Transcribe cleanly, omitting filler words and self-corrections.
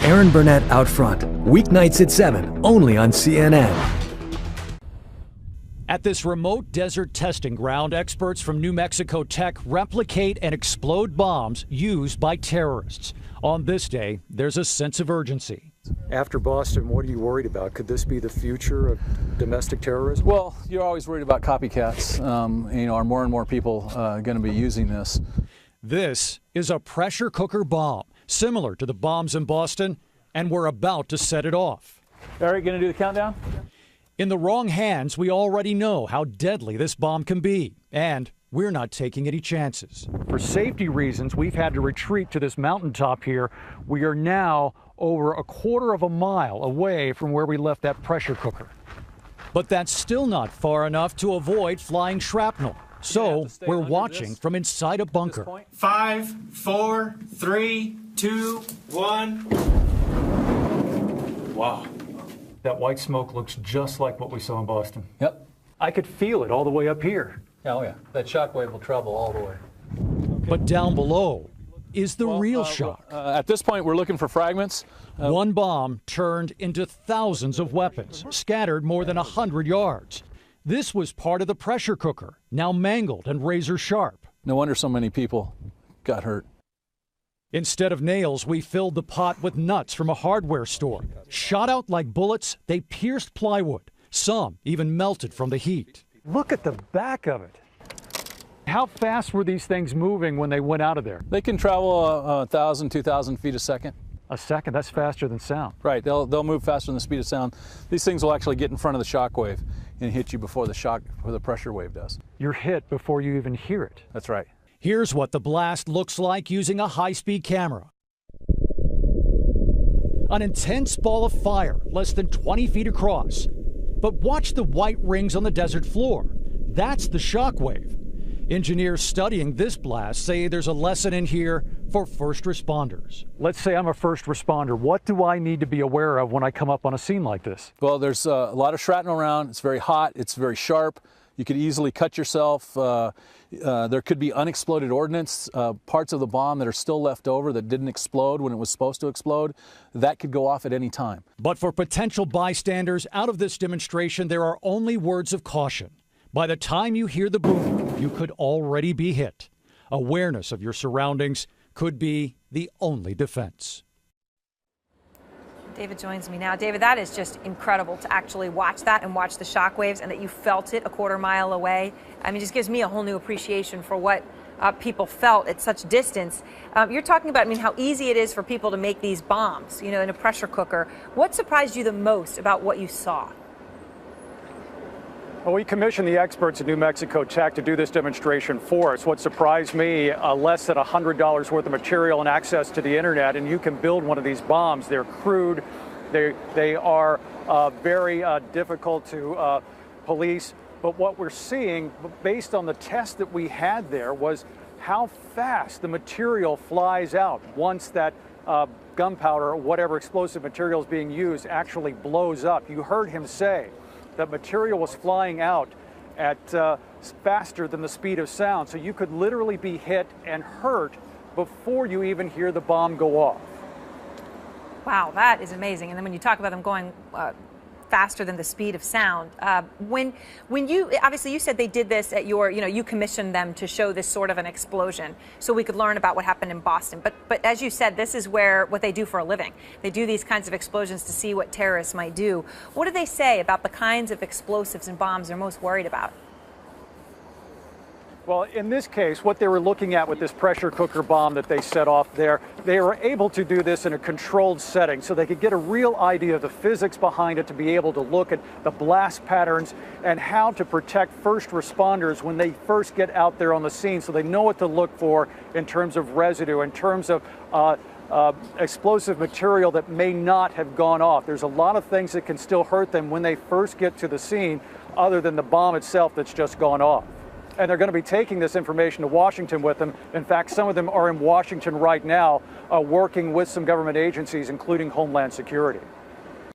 Aaron Burnett Out Front, weeknights at 7, only on CNN. At this remote desert testing ground, experts from New Mexico Tech replicate and explode bombs used by terrorists. On this day, there's a sense of urgency. After Boston, what are you worried about? Could this be the future of domestic terrorism? Well, you're always worried about copycats. Are more and more people going to be using this? This is a pressure cooker bomb, similar to the bombs in Boston, and we're about to set it off. Eric, going to do the countdown? In the wrong hands, we already know how deadly this bomb can be, and we're not taking any chances. For safety reasons, we've had to retreat to this mountaintop here. We are now over a quarter of a mile away from where we left that pressure cooker. But that's still not far enough to avoid flying shrapnel. So we're watching from inside a bunker. 5, 4, 3, 2, 1. Wow. That white smoke looks just like what we saw in Boston. Yep. I could feel it all the way up here. Oh, yeah. That shockwave will travel all the way. But down below is the real shock. At this point, we're looking for fragments. One bomb turned into thousands of weapons, scattered more than 100 yards. This was part of the pressure cooker, now mangled and razor sharp. No wonder so many people got hurt. Instead of nails, we filled the pot with nuts from a hardware store. Shot out like bullets, they pierced plywood. Some even melted from the heat. Look at the back of it. How fast were these things moving when they went out of there? They can travel 1,000, 2,000 feet a second. A second? That's faster than sound. Right. They'll move faster than the speed of sound. These things will actually get in front of the shock wave and hit you before the pressure wave does. You're hit before you even hear it. That's right. Here's what the blast looks like using a high-speed camera. An intense ball of fire, less than 20 feet across. But watch the white rings on the desert floor. That's the shock wave. Engineers studying this blast say there's a lesson in here for first responders. Let's say I'm a first responder. What do I need to be aware of when I come up on a scene like this? Well, there's a lot of shrapnel around. It's very hot. It's very sharp. You could easily cut yourself. There could be unexploded ordnance, parts of the bomb that are still left over that didn't explode when it was supposed to explode. That could go off at any time. But for potential bystanders out of this demonstration, there are only words of caution. By the time you hear the boom, you could already be hit. Awareness of your surroundings could be the only defense. David joins me now. David, that is just incredible to actually watch that and watch the shock waves and that you felt it a quarter mile away. I mean, it just gives me a whole new appreciation for what people felt at such distance. You're talking about, how easy it is for people to make these bombs, in a pressure cooker. What surprised you the most about what you saw? Well, we commissioned the experts at New Mexico Tech to do this demonstration for us. What surprised me, less than $100 worth of material and access to the internet, and you can build one of these bombs. They're crude. They are very difficult to police. But what we're seeing, based on the test that we had there, was how fast the material flies out once that gunpowder or whatever explosive material is being used actually blows up. You heard him say that material was flying out at faster than the speed of sound. So you could literally be hit and hurt before you even hear the bomb go off. Wow, that is amazing. And then when you talk about them going faster than the speed of sound, when you, obviously you said they did this at your, you commissioned them to show this sort of an explosion so we could learn about what happened in Boston. But as you said, this is what they do for a living. They do these kinds of explosions to see what terrorists might do. What do they say about the kinds of explosives and bombs they're most worried about? Well, in this case, what they were looking at with this pressure cooker bomb that they set off there, they were able to do this in a controlled setting so they could get a real idea of the physics behind it, to be able to look at the blast patterns and how to protect first responders when they first get out there on the scene, so they know what to look for in terms of residue, in terms of explosive material that may not have gone off. There's a lot of things that can still hurt them when they first get to the scene, other than the bomb itself that's just gone off. And they're going to be taking this information to Washington with them. In fact, some of them are in Washington right now, working with some government agencies, including Homeland Security.